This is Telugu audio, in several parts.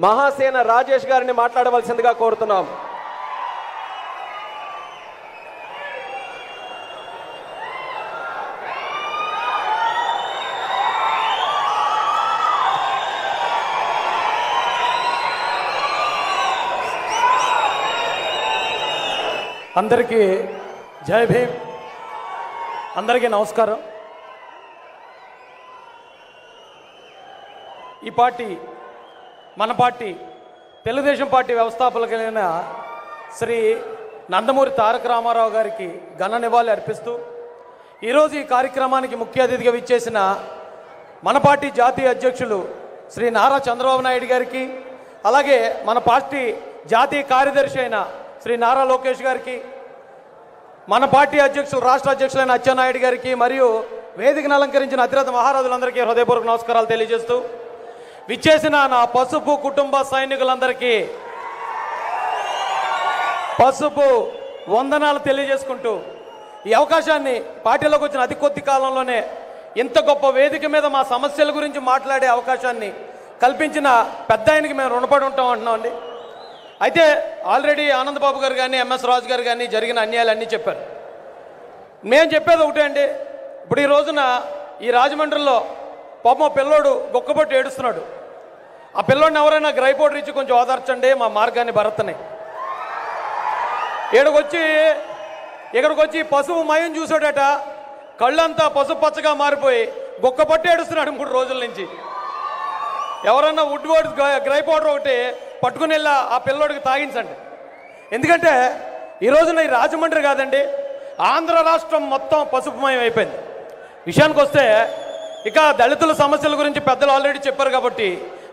మహాసేన రాజేష్ గారిని మాట్లాడవలసిందిగా కోరుతున్నాం. అందరికీ జై భీమ్. అందరికీ నమస్కారం. ఈ పార్టీ మన పార్టీ తెలుగుదేశం పార్టీ వ్యవస్థాపకులైన శ్రీ నందమూరి తారక రామారావు గారికి ఘన నివాళి అర్పిస్తూ ఈరోజు ఈ కార్యక్రమానికి ముఖ్య అతిథిగా విచ్చేసిన మన పార్టీ జాతీయ అధ్యక్షులు శ్రీ నారా చంద్రబాబు నాయుడు గారికి, అలాగే మన పార్టీ జాతీయ కార్యదర్శి అయిన శ్రీ నారా లోకేష్ గారికి, మన పార్టీ అధ్యక్షులు రాష్ట్ర అధ్యక్షులైన అచ్చెన్నాయుడు గారికి మరియు వేదికను అలంకరించిన అతిరథ మహారాజులందరికీ హృదయపూర్వక నమస్కారాలు తెలియజేస్తూ విచ్చేసిన నా పసుపు కుటుంబ సైనికులందరికీ పసుపు వందనాలు తెలియజేసుకుంటూ ఈ అవకాశాన్ని పార్టీలోకి వచ్చిన అతి కొద్ది కాలంలోనే ఇంత గొప్ప వేదిక మీద మా సమస్యల గురించి మాట్లాడే అవకాశాన్ని కల్పించిన పెద్ద ఆయనకి మేము రుణపడి ఉంటాం అంటున్నామండి. అయితే ఆల్రెడీ ఆనందబాబు గారు కానీ ఎంఎస్ రాజు గారు కానీ జరిగిన అన్యాయాలన్నీ చెప్పారు. మేము చెప్పేది ఒకటే అండి. ఇప్పుడు ఈ రోజున ఈ రాజమండ్రిలో పాపం పిల్లోడు గొక్కబొట్టు ఏడుస్తున్నాడు. ఆ పిల్లోడిని ఎవరైనా గ్రైపోర్డర్ ఇచ్చి కొంచెం ఓదార్చండి, మా మార్గాన్ని భరతని. ఇక్కడికి వచ్చి పసుపు మయం చూసాడట, కళ్ళంతా పసుపు పచ్చగా మారిపోయి గొక్కబొట్టు ఏడుస్తున్నాడు 3 రోజుల నుంచి. ఎవరన్నా వుడ్ గ్రైపోర్డర్ ఒకటి పట్టుకుని వెళ్ళి ఆ పిల్లోడికి తాగించండి. ఎందుకంటే ఈ రోజున ఈ రాజమండ్రి కాదండి, ఆంధ్ర రాష్ట్రం మొత్తం పసుపుమయం అయిపోయింది. విషయానికి వస్తే ఇక దళితుల సమస్యల గురించి పెద్దలు ఆల్రెడీ చెప్పారు కాబట్టి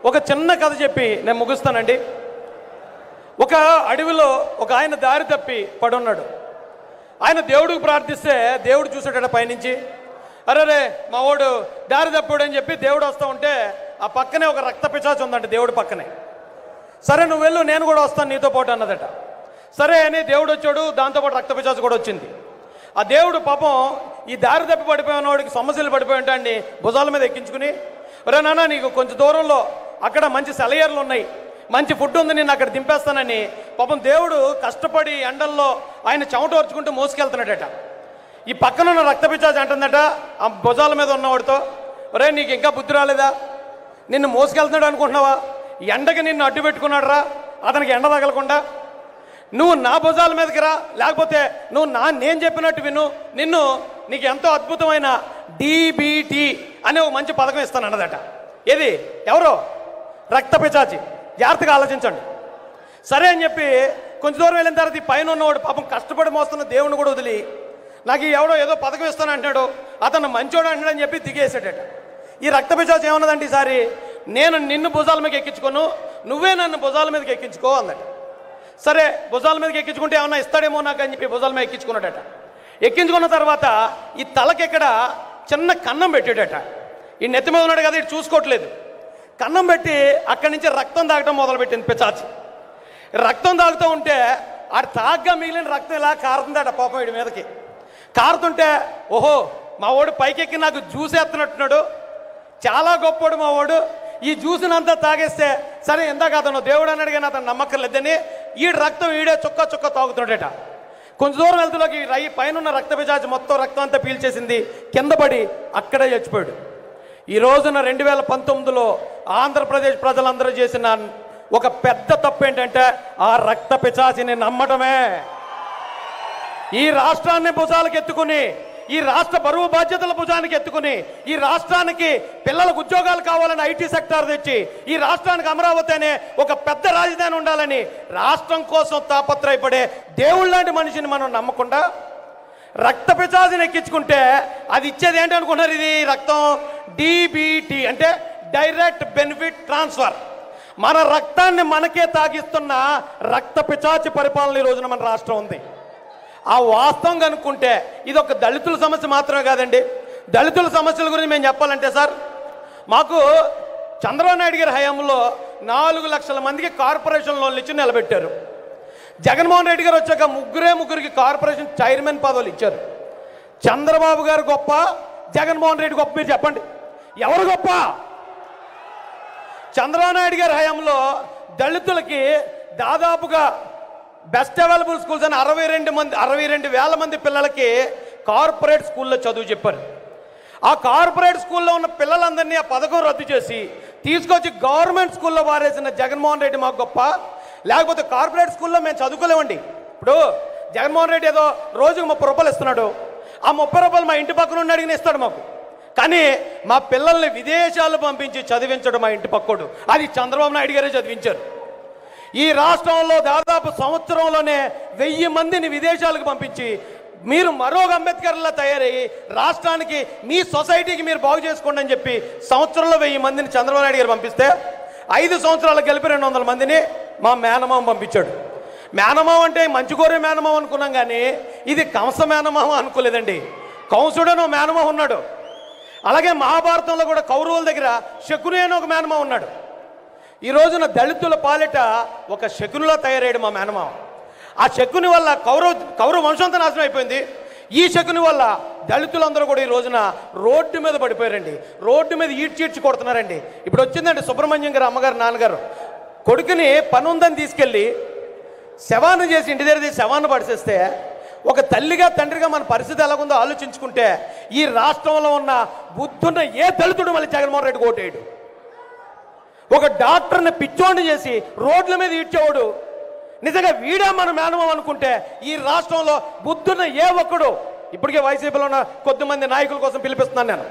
ఒక చిన్న కథ చెప్పి నేను ముగిస్తానండి. ఒక అడవిలో ఒక ఆయన దారి తప్పి పడున్నాడు. ఆయన దేవుడికి ప్రార్థిస్తే దేవుడు చూసాడట పైనుంచి. అరే మా వాడు దారి తప్పాడు అని చెప్పి దేవుడు వస్తూ ఉంటే ఆ పక్కనే ఒక రక్త పిశాచం ఉందంట దేవుడి పక్కనే. సరే నువ్వు వెళ్ళు, నేను కూడా వస్తాను నీతో పాటు అన్నదట. సరే అని దేవుడు వచ్చాడు, దాంతోపాటు రక్త పిశాచం కూడా వచ్చింది. ఆ దేవుడు పాపం ఈ దారి తప్పి పడిపోయిన వాడికి సమస్యలు పడిపోయి ఉంటాయండి భుజాల మీద ఎక్కించుకుని, ఒరే నాన్న నీకు కొంచెం దూరంలో అక్కడ మంచి సెలయర్లు ఉన్నాయి, మంచి ఫుడ్ ఉంది, నేను అక్కడ దింపేస్తానని పాపం దేవుడు కష్టపడి ఎండల్లో ఆయన చెమటోర్చుకుంటూ మోసుకెళ్తున్నాడట. ఈ పక్కనున్న రక్త పిశాచం అంటుందట ఆ భుజాల మీద ఉన్నవాడితో, ఒరే నీకు ఇంకా బుద్ధి రాలేదా, నిన్ను మోసుకెళ్తున్నాడు అనుకుంటున్నావా, ఎండకి నిన్ను అడ్డు పెట్టుకున్నాడు రా, అతనికి ఎండ తగలకుండా నువ్వు నా భుజాల మీదకి రా, లేకపోతే నువ్వు నేను చెప్పినట్టు విను, నీకు ఎంతో అద్భుతమైన DBT అనే ఒక మంచి పథకం ఇస్తాను అన్నదట. ఏది ఎవరో రక్త పిశాచి, జాగ్రత్తగా ఆలోచించండి. సరే అని చెప్పి కొంచెం దూరం వెళ్ళిన తర్వాత ఈ పైన ఉన్నవాడు పాపం కష్టపడి మోస్తున్న దేవుని కూడా వదిలి నాకు ఎవడో ఏదో పథకం ఇస్తాను అంటున్నాడు, అతను మంచోడు అంటున్నాడని చెప్పి దిగేసాడట. ఈ రక్త పిశాచి ఏమన్నదంటే ఈసారి నేను నిన్ను భుజాల మీదకి ఎక్కించుకోను, నువ్వే నన్ను భుజాల మీదకి ఎక్కించుకో అందట. సరే భుజాల మీదకి ఎక్కించుకుంటే ఏమన్నా ఇస్తాడేమో నాకు అని చెప్పి భుజాల మీద ఎక్కించుకున్నాడట. ఎక్కించుకున్న తర్వాత ఈ తలకి ఇక్కడ చిన్న కన్నం పెట్టాడట. ఈ నెత్తి మీద ఉన్నాడు కదా, ఇటు చూసుకోవట్లేదు. కన్నం పెట్టి అక్కడి నుంచి రక్తం తాగటం మొదలుపెట్టింది పిశాచి. రక్తం తాగుతూ ఉంటే ఆ తాగ్గా మిగిలిన రక్తం ఇలా కారుతుందట పాపం వీడి మీదకి. కారుతుంటే ఓహో మా వాడు పైకెక్కి నాకు జ్యూస్ ఎత్తున్నట్టున్నాడు, చాలా గొప్పవాడు మా వాడు, ఈ జ్యూస్నంతా తాగేస్తే సరే ఇందాక అతను దేవుడు అన్నాడు కానీ అతను నమ్మకం లేదని ఈ రక్తం ఈడే చుక్క తాగుతున్నాడట. కొంచెం దూరం వెళ్తులోకి పైన ఉన్న రక్త పిశాచి మొత్తం రక్తం అంతా పీల్చేసింది, కింద పడి అక్కడే చచ్చిపోయాడు. ఈ రోజున 2019లో ఆంధ్రప్రదేశ్ ప్రజలందరూ చేసిన ఒక పెద్ద తప్పు ఏంటంటే ఆ రక్త పిశాచిని నమ్మటమే. ఈ రాష్ట్రాన్ని భుజాలకు ఎత్తుకుని, ఈ రాష్ట్ర బరువు బాధ్యతల భుజానికి ఎత్తుకుని, ఈ రాష్ట్రానికి పిల్లలకు ఉద్యోగాలు కావాలని ఐటీ సెక్టార్ తెచ్చి, ఈ రాష్ట్రానికి అమరావతి అనే ఒక పెద్ద రాజధాని ఉండాలని రాష్ట్రం కోసం తాపత్రయపడే దేవుళ్ళ లాంటి మనిషిని మనం నమ్మకుండా రక్త పిశాచిని ఎక్కించుకుంటే అది ఇచ్చేది ఏంటి అనుకున్నారు? ఇది రక్తం DBT అంటే డైరెక్ట్ బెనిఫిట్ ట్రాన్స్ఫర్. మన రక్తాన్ని మనకే తాగిస్తున్న రక్త పిశాచి పరిపాలన ఈ రోజున మన రాష్ట్రం ఉంది. ఆ వాస్తవం కనుక్కుంటే ఇది ఒక దళితుల సమస్య మాత్రమే కాదండి. దళితుల సమస్యల గురించి మేము చెప్పాలంటే సార్, మాకు చంద్రబాబు నాయుడు గారి హయాంలో 4 లక్షల మందికి కార్పొరేషన్ లోన్లు ఇచ్చి నిలబెట్టారు. జగన్మోహన్ రెడ్డి గారు వచ్చాక ముగ్గురికి కార్పొరేషన్ చైర్మన్ పదవులు ఇచ్చారు. చంద్రబాబు గారు గొప్ప, జగన్మోహన్ రెడ్డి గొప్ప? మీరు చెప్పండి ఎవరు గొప్ప? చంద్రబాబు నాయుడు గారి హయాంలో దళితులకి దాదాపుగా బెస్ట్ అవైలబుల్ స్కూల్స్ అని 62,000 మంది పిల్లలకి కార్పొరేట్ స్కూల్లో చదువు చెప్పారు. ఆ కార్పొరేట్ స్కూల్లో ఉన్న పిల్లలందరినీ ఆ పథకం రద్దు చేసి తీసుకొచ్చి గవర్నమెంట్ స్కూల్లో వారేసిన జగన్మోహన్ రెడ్డి మాకు గొప్ప, లేకపోతే కార్పొరేట్ స్కూల్లో మేము చదువుకోలేమండి. ఇప్పుడు జగన్మోహన్ రెడ్డి ఏదో రోజుకు 30 రూపాయలు ఇస్తున్నాడు, ఆ 30 రూపాయలు మా ఇంటి పక్కన ఉన్న అడిగిన ఇస్తాడు మాకు. కానీ మా పిల్లల్ని విదేశాలు పంపించి చదివించడం మా ఇంటి పక్కోడు, అది చంద్రబాబు నాయుడు గారే చదివించారు. ఈ రాష్ట్రంలో దాదాపు సంవత్సరంలోనే 1000 మందిని విదేశాలకు పంపించి మీరు మరో అంబేద్కర్లా తయారయ్యి రాష్ట్రానికి మీ సొసైటీకి మీరు బాగు చేసుకోండి అని చెప్పి సంవత్సరంలో 1000 మందిని చంద్రబాబు నాయుడు గారు పంపిస్తే 5 సంవత్సరాలకు కలిపి 200 మందిని మా మేనమామ పంపించాడు. మేనమామ అంటే మంచి కోరే మేనమామ అనుకున్నాం, కానీ ఇది కంస మేనమామ అనుకోలేదండి. కంసుడనో మేనమామ ఉన్నాడు. అలాగే మహాభారతంలో కూడా కౌరవుల దగ్గర శకుని అని ఒక మేనమామ ఉన్నాడు. ఈ రోజున దళితుల పాలిట ఒక శకునిలా తయారయ్యాడు మా మేనమామ. ఆ శకుని వల్ల కౌరవ వంశంతో నాశనం అయిపోయింది. ఈ శకుని వల్ల దళితులందరూ కూడా ఈ రోజున రోడ్డు మీద పడిపోయారండి. రోడ్డు మీద ఈడ్చి కొడుతున్నారండి. ఇప్పుడు వచ్చిందండి సుబ్రహ్మణ్యం గారు అమ్మగారు నాన్నగారు కొడుకుని పని ఉందని తీసుకెళ్ళి శవాన్ని చేసి ఇంటి దగ్గర తీసి శవాన్ని పడిసేస్తే ఒక తల్లిగా తండ్రిగా మన పరిస్థితి ఎలాగుందో ఆలోచించుకుంటే ఈ రాష్ట్రంలో ఉన్న బుద్ధున్న ఏ దళితుడు మళ్ళీ జగన్మోహన్ రెడ్డి ఓటేయడు. ఒక డాక్టర్ని పిచ్చోండి చేసి రోడ్ల మీద ఈడ్చేవాడు నిజంగా వీడా మన మేనమామ అనుకుంటే ఈ రాష్ట్రంలో బుద్ధున్న ఏ ఒక్కడు, ఇప్పటికే వైసీపీలో ఉన్న కొద్దిమంది నాయకుల కోసం పిలిపిస్తున్నాను నేను,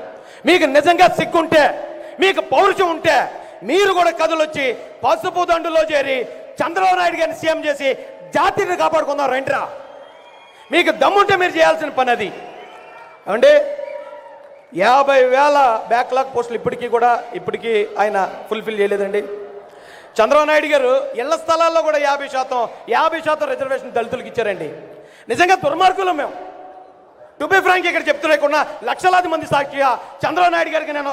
మీకు నిజంగా సిగ్గుంటే మీకు పౌరుషం ఉంటే మీరు కూడా కథలొచ్చి పసుపు దండులో చేరి చంద్రబాబు నాయుడు గారిని సీఎం చేసి జాతిని కాపాడుకుందాం రండిరా. మీకు దమ్ముంటే మీరు చేయాల్సిన పని అది. అంటే 50,000 బ్యాక్లాగ్ పోస్టులు ఇప్పటికీ ఆయన ఫుల్ఫిల్ చేయలేదండి. చంద్రబాబు నాయుడు గారు ఇళ్ల స్థలాల్లో కూడా 50% రిజర్వేషన్ దళితులకు ఇచ్చారండి. నిజంగా దుర్మార్గులు మేము. టు బి ఫ్రాంక్ ఇక్కడ చెప్తున్నా లక్షలాది మంది సాక్షిగా చంద్రబాబు నాయుడు గారికి నేను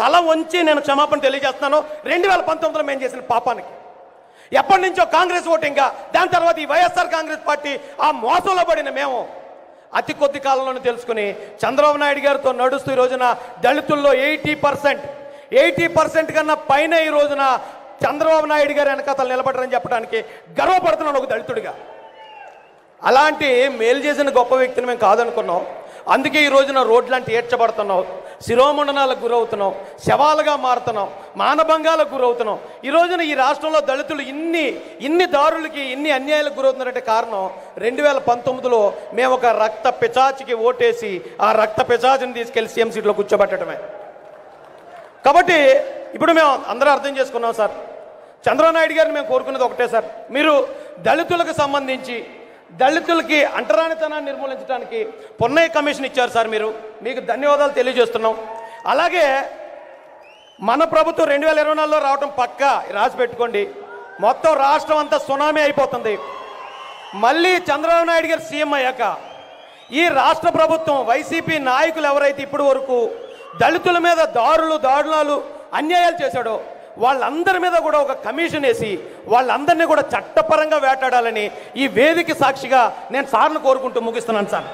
తల వంచి నేను క్షమాపణ తెలియజేస్తున్నాను. 2019లో మేము చేసిన పాపానికి. ఎప్పటి నుంచో కాంగ్రెస్ ఓటింగ్గా, దాని తర్వాత ఈ వైఎస్ఆర్ కాంగ్రెస్ పార్టీ ఆ మోసంలో పడిన మేము అతి కొద్ది కాలంలోనే తెలుసుకుని చంద్రబాబు నాయుడు గారితో నడుస్తూ ఈ రోజున దళితుల్లో 80% కన్నా పైన ఈ రోజున చంద్రబాబు నాయుడు గారి వెనకాతలు నిలబడరని చెప్పడానికి గర్వపడుతున్నాను ఒక దళితుడిగా. అలాంటి మేలు చేసిన గొప్ప వ్యక్తిని మేము కాదనుకున్నాం. అందుకే ఈ రోజున రోడ్లంటే ఏడ్చబడుతున్నాం, శిరోమండనాలకు గురవుతున్నాం, శవాలుగా మారుతున్నాం, మానభంగాలకు గురవుతున్నాం. ఈ రోజున ఈ రాష్ట్రంలో దళితులు ఇన్ని దారులకి ఇన్ని అన్యాయాలకు గురవుతున్నారంటే కారణం 2019లో మేము ఒక రక్త పిచాచికి ఓటేసి ఆ రక్త పిచాచిని తీసుకెళ్లి సీఎం సీట్లో కూర్చోబెట్టడమే. కాబట్టి ఇప్పుడు మేము అందరూ అర్థం చేసుకున్నాం సార్. చంద్రబాబు నాయుడు గారిని మేము కోరుకునేది ఒకటే సార్, మీరు దళితులకు సంబంధించి దళితులకి అంటరానితనాన్ని నిర్మూలించడానికి పొన్నయ్య కమిషన్ ఇచ్చారు సార్. మీకు ధన్యవాదాలు తెలియజేస్తున్నాం. అలాగే మన ప్రభుత్వం 2024లో రావటం పక్కా రాసి పెట్టుకోండి. మొత్తం రాష్ట్రం అంతా సునామీ అయిపోతుంది. మళ్ళీ చంద్రబాబు నాయుడు గారు సీఎం అయ్యాక ఈ రాష్ట్ర ప్రభుత్వం వైసీపీ నాయకులు ఎవరైతే ఇప్పటి వరకు దళితుల మీద దాడులాలు అన్యాయాలు చేశాడో వాళ్ళందరి మీద కూడా ఒక కమిషన్ వేసి వాళ్ళందరినీ కూడా చట్టపరంగా వేటాడాలని ఈ వేదిక సాక్షిగా నేను సార్ను కోరుకుంటూ ముగిస్తున్నాను సార్.